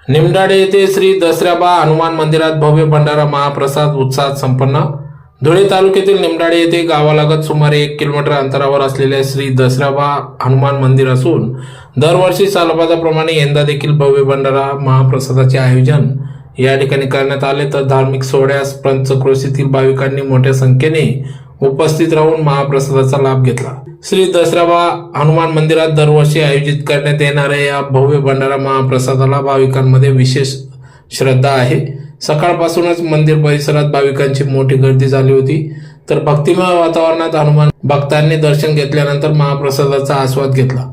निमडाळे येथे श्री दसऱ्याबा हनुमान मंदिरात भव्य भंडारा महाप्रसाद उत्साहात संपन्न। धुळे तालुक्यातील निमडाळे येथे गावालगत सुमारे 1 किलोमीटर अंतरावर असलेले श्री दसऱ्याबा हनुमान मंदिर असून दरवर्षी सालबादाप्रमाणे यंदा देखील भव्य भंडारा महाप्रसादाचे आयोजन या ठिकाणी करण्यात आले। तर धार्मिक सोहळ्यास पंचक्रोशीतील भाविकांनी मोठ्या संख्येने उपस्थित राहून महाप्रसादाचा लाभ घेतला। श्री दसऱ्याबा हनुमान मंदिरात दरवर्षी आयोजित करण्यात येणाऱ्या या भव्य भंडारा महाप्रसादाला भाविकांमध्ये विशेष श्रद्धा आहे। सकाळपासूनच मंदिर परिसरात भाविकांची मोठी गर्दी झाली होती। तर भक्तिमय वातावरणात हनुमान भक्तांनी दर्शन घेतल्यानंतर महाप्रसादाचा आस्वाद घेतला।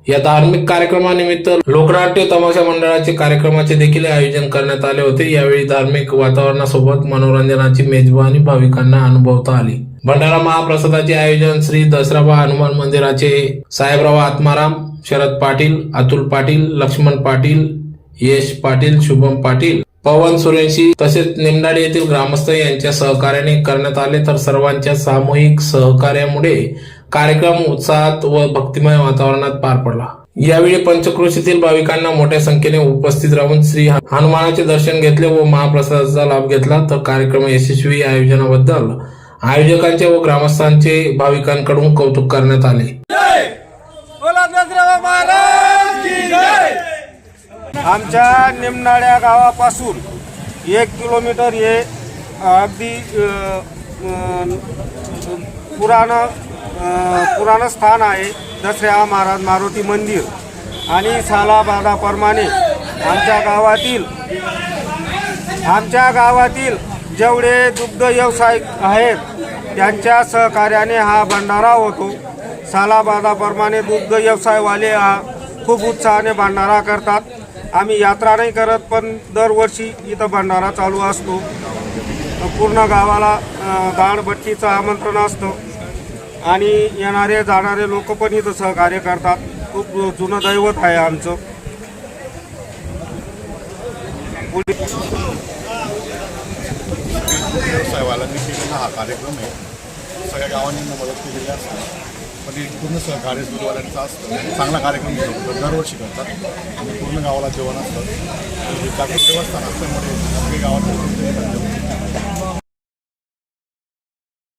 या धार्मिक कार्यक्रमानिमित्त लोकनाट्य तमाशा मंडळाचे कार्यक्रमाचे देखील आयोजन करण्यात आले होते। यावेळी धार्मिक वातावरणासोबत मनोरंजनाची मेजवानी भाविकांना अनुभवता आली। भंडारा महाप्रसादाचे आयोजन श्री दसऱ्याबा हनुमान मंदिराचे साहेबराव आत्माराम, शरद पाटील, अतुल पाटील, लक्ष्मण पाटील, यश पाटील, शुभम पाटील, पवन सुरेशी तसेच निमडाळे येथील ग्रामस्थ यांच्या सहकार्याने करण्यात आले। तर सर्वांच्या सामूहिक सहकार्यामुळे कार्यक्रम उत्साहात व भक्तिमय वातावरणात पार पडला। यावेळी पंचक्रोशीतील भाविकांना मोठ्या संख्येने उपस्थित राहून श्री हनुमानाचे दर्शन घेतले व महाप्रसादाचा लाभ घेतला। तर कार्यक्रम यशस्वी आयोजनाबद्दल आयोजकांचे व ग्रामस्थांचे भाविकांकडून कौतुक करण्यात आले। आमच्या निमनाळ्या गावापासून 1 किलोमीटर हे अगदी पुराण स्थान आहे दसऱ्या महाराज मारुती मंदिर। आणि सालाबादाप्रमाणे आमच्या गावातील जेवढे दुग्ध व्यवसाय आहेत त्यांच्या सहकार्याने हा भंडारा होतो। सालाबादाप्रमाणे दुग्ध व्यवसायवाले हा खूप उत्साहाने भंडारा करतात। आम्ही यात्रा नाही करत, पण दरवर्षी इथं भंडारा चालू असतो। पूर्ण गावाला दाणबट्टीचं आमंत्रण असतं आणि येणारे जाणारे लोक पण इथं सहकार्य करतात। खूप जुनं दैवत आहे आमचं। व्यवसायवाल्यांनी केलेला हा कार्यक्रम आहे। सगळ्या गावांनी मदत केलेली असते, पण पूर्ण सहकार्य सुरूवाल्यांचं असतं। चांगला कार्यक्रम दरवर्षी करतात आणि पूर्ण गावाला जेवण असतं। जागृत देवस्थान असल्यामुळे सगळे गावात